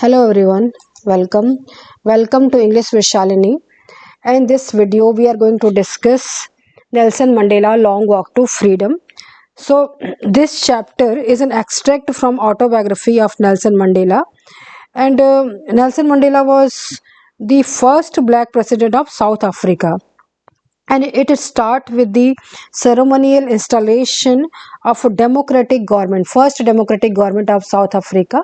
Hello everyone, welcome to English with Shalini. And in this video, we are going to discuss Nelson Mandela Long Walk to Freedom. So, this chapter is an extract from autobiography of Nelson Mandela, and Nelson Mandela was the first black president of South Africa, and it start with the ceremonial installation of a democratic government, first democratic government of South Africa.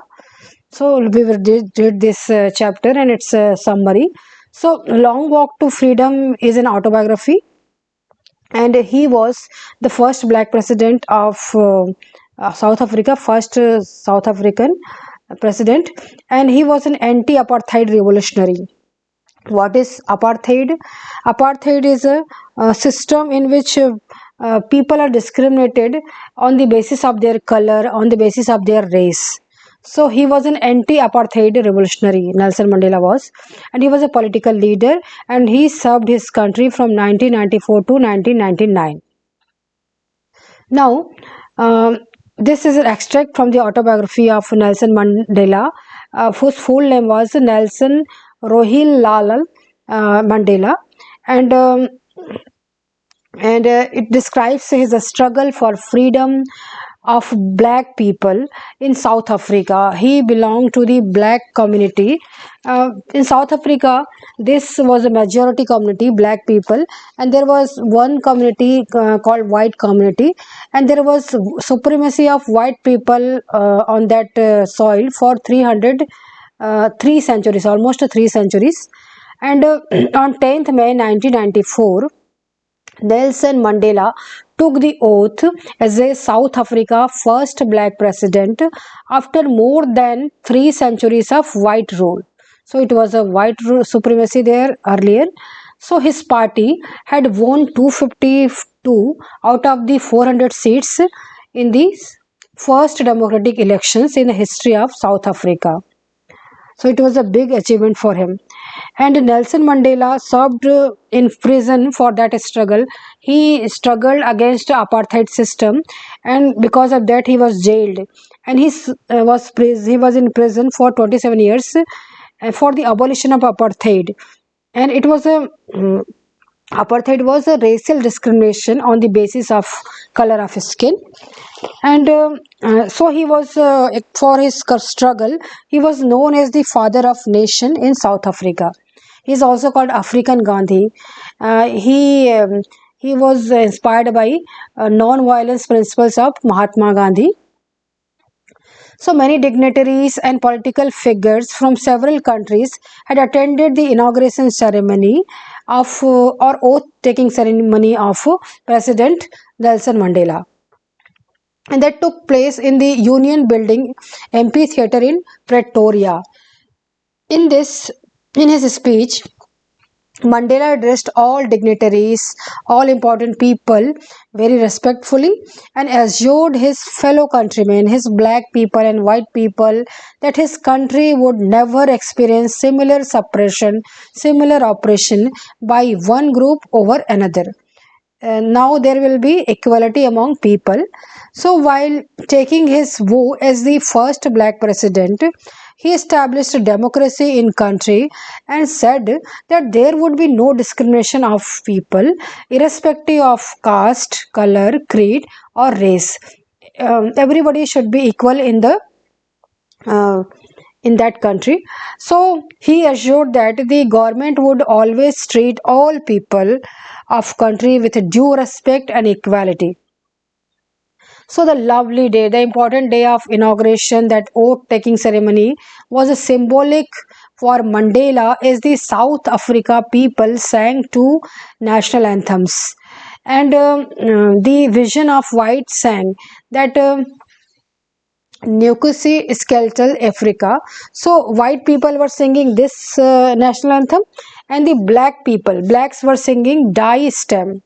So we will read this chapter and its summary. So Long Walk to Freedom is an autobiography, and he was the first black president of South Africa, first South African president, and he was an anti-apartheid revolutionary. What is apartheid? Apartheid is a system in which people are discriminated on the basis of their color, on the basis of their race. So he was an anti-apartheid revolutionary, Nelson Mandela was, and he was a political leader, and he served his country from 1994 to 1999. Now, this is an extract from the autobiography of Nelson Mandela, whose full name was Nelson Rohil Lal Mandela, and it describes his struggle for freedom of black people in South Africa. He belonged to the black community. In South Africa, this was a majority community, black people, and there was one community called white community, and there was supremacy of white people on that soil for 3 centuries, almost 3 centuries. And on 10th May 1994, Nelson Mandela took the oath as a South Africa first black president after more than 3 centuries of white rule. So it was a white supremacy there earlier. So his party had won 252 out of the 400 seats in the first democratic elections in the history of South Africa. So it was a big achievement for him. And Nelson Mandela served in prison for that struggle. He struggled against the apartheid system, and because of that he was jailed. And he was in prison for 27 years for the abolition of apartheid. And it was a apartheid was a racial discrimination on the basis of color of skin, and so he was for his struggle he was known as the father of nation in South Africa. He is also called African Gandhi. He was inspired by non-violence principles of Mahatma Gandhi. So many dignitaries and political figures from several countries had attended the inauguration ceremony of or oath taking ceremony of President Nelson Mandela, and that took place in the Union Building Amphitheatre in Pretoria. In this, in his speech, Mandela addressed all dignitaries, all important people very respectfully, and assured his fellow countrymen, his black people and white people, that his country would never experience similar suppression, similar oppression by one group over another. Now there will be equality among people. So while taking his vow as the first black president, he established a democracy in country and said that there would be no discrimination of people irrespective of caste, color, creed or race. Everybody should be equal uh, in that country. So he assured that the government would always treat all people of country with due respect and equality. So the lovely day, the important day of inauguration, that oath taking ceremony was a symbolic for Mandela as the South Africa people sang two national anthems. And the Vision of White sang that Nukusi Skeletal Africa. So white people were singing this national anthem, and the blacks were singing Die Stem,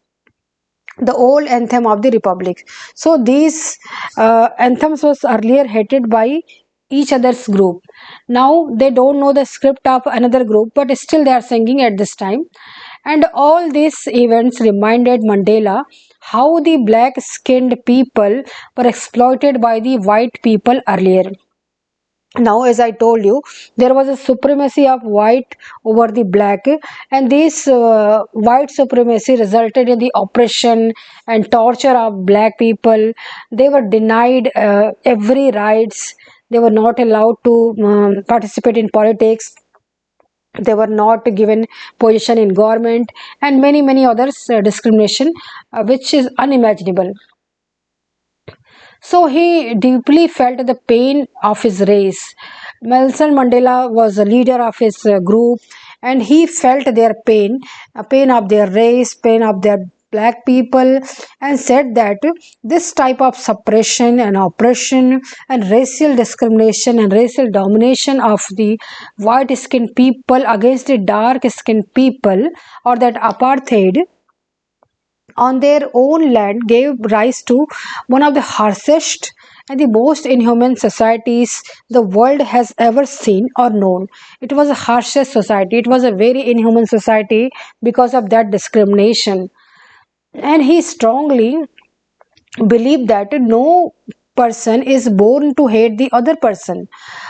the old anthem of the republic. So these anthems was earlier hated by each other's group. Now they don't know the script of another group, but still they are singing at this time. And all these events reminded Mandela how the black skinned people were exploited by the white people earlier. Now, as I told you, there was a supremacy of white over the black, and this white supremacy resulted in the oppression and torture of black people. They were denied every rights. They were not allowed to participate in politics. They were not given position in government, and many others discrimination, which is unimaginable. So he deeply felt the pain of his race. Nelson Mandela was a leader of his group, and he felt their pain, pain of their race, pain of their black people, and said that this type of suppression and oppression and racial discrimination and racial domination of the white skinned people against the dark skinned people, or that apartheid on their own land, gave rise to one of the harshest and the most inhuman societies the world has ever seen or known. It was the harshest society. It was a very inhuman society because of that discrimination. And he strongly believed that no person is born to hate the other person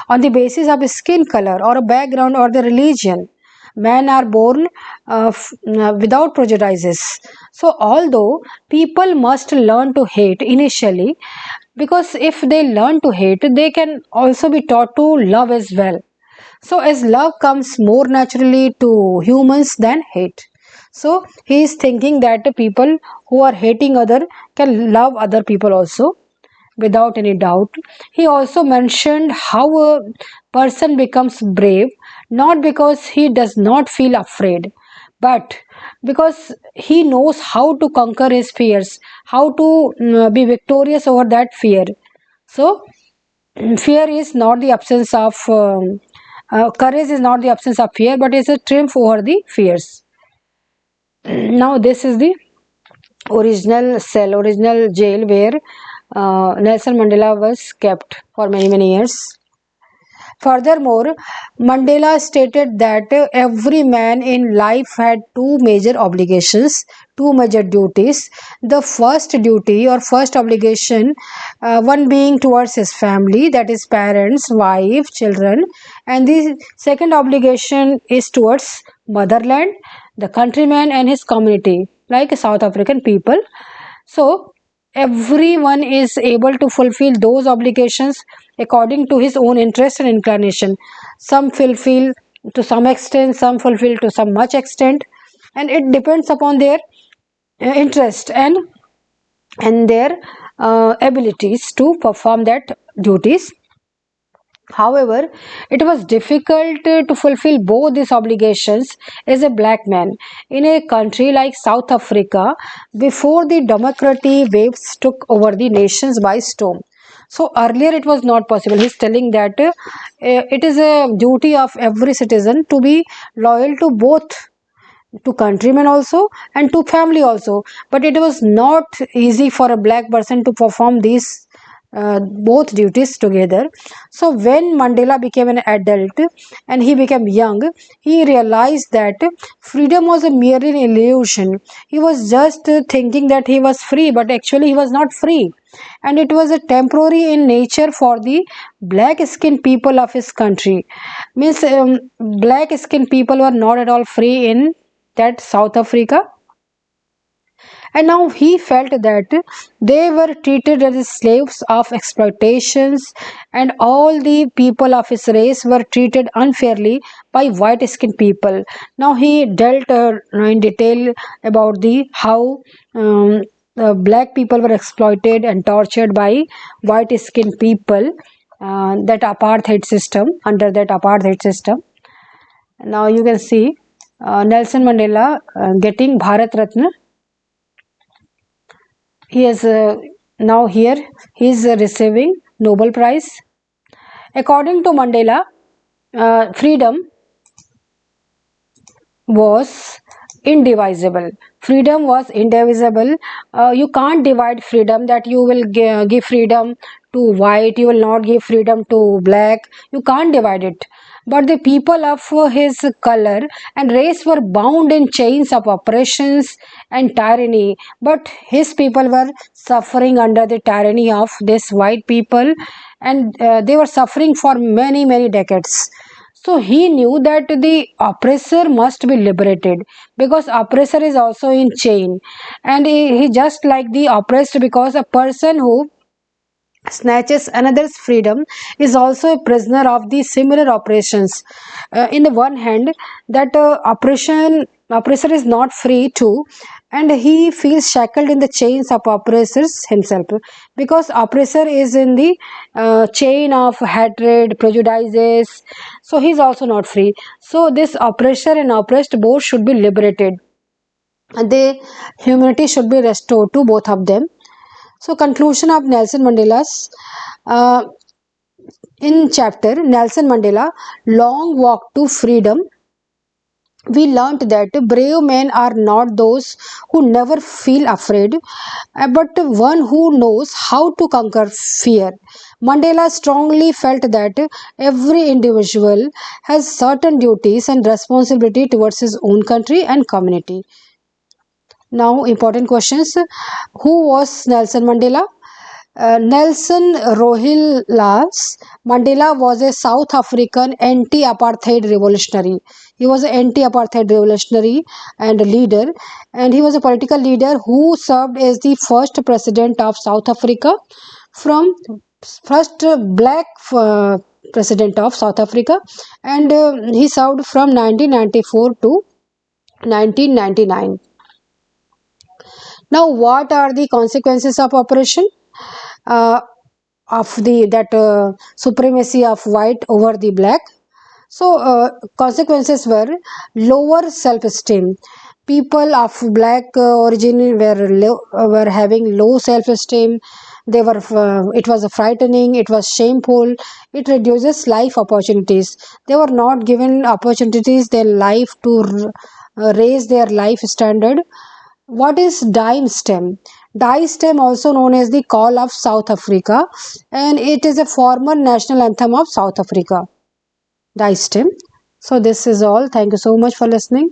on the basis of skin color or a background or the religion. Men are born without prejudices. So, although people must learn to hate initially, because if they learn to hate, they can also be taught to love as well. So, as love comes more naturally to humans than hate. So, he is thinking that the people who are hating other can love other people also without any doubt. He also mentioned how a person becomes brave not because he does not feel afraid, but because he knows how to conquer his fears, how to be victorious over that fear. So, fear is not the absence of courage is not the absence of fear, but is a triumph over the fears. Now, this is the original cell, original jail where Nelson Mandela was kept for many years. Furthermore, Mandela stated that every man in life had two major obligations, two major duties. The first duty or first obligation, one being towards his family, that is, parents, wife, children, and the second obligation is towards motherland, the countryman, and his community, like South African people. So, everyone is able to fulfill those obligations according to his own interest and inclination. Some fulfill to some extent, some fulfill to some much extent, and it depends upon their interest and their abilities to perform that duties. However, it was difficult to fulfill both these obligations as a black man in a country like South Africa before the democratic waves took over the nations by storm. So earlier it was not possible. He's telling that it is a duty of every citizen to be loyal to both, to countrymen also and to family also, but it was not easy for a black person to perform these both duties together. So when Mandela became an adult and he became young, he realized that freedom was a mere illusion. He was just thinking that he was free, but actually he was not free, and it was a temporary in nature for the black skinned people of his country. Means black skinned people were not at all free in that South Africa, and now he felt that they were treated as slaves of exploitations, and all the people of his race were treated unfairly by white skinned people. Now he dealt in detail about the how black people were exploited and tortured by white skinned people, that apartheid system, under that apartheid system. Now you can see Nelson Mandela getting Bharat Ratna. He is now here. He is receiving Nobel Prize. According to Mandela, freedom was indivisible. Freedom was indivisible. You can't divide freedom, that you will give freedom to white, you will not give freedom to black. You can't divide it. But the people of his color and race were bound in chains of oppressions and tyranny. But his people were suffering under the tyranny of this white people, and they were suffering for many decades. So he knew that the oppressor must be liberated, because oppressor is also in chain, and he just like the oppressed, because a person who snatches another's freedom is also a prisoner of the similar operations. In the one hand, that oppressor is not free too, and he feels shackled in the chains of oppressors himself, because oppressor is in the chain of hatred, prejudices, so he's also not free. So this oppressor and oppressed both should be liberated, and the humanity should be restored to both of them. So, conclusion of Nelson Mandela's uh, in chapter Nelson Mandela Long Walk to Freedom, we learnt that brave men are not those who never feel afraid, but one who knows how to conquer fear. Mandela strongly felt that every individual has certain duties and responsibility towards his own country and community. Now, important questions. Who was Nelson Mandela? Nelson Rohillas Mandela was a South African anti-apartheid revolutionary. He was an anti-apartheid revolutionary and leader, and he was a political leader who served as the first president of South Africa, from first black president of South Africa, and he served from 1994 to 1999. Now, what are the consequences of operation? Uh, of the that supremacy of white over the black. So consequences were lower self-esteem. People of black origin were having low self-esteem. They were it was frightening. It was shameful. It reduces life opportunities. They were not given opportunities their life to raise their life standard. What is dime stem? Die stem, also known as the Call of South Africa, and it is a former national anthem of South Africa. Die stem. So this is all. Thank you so much for listening.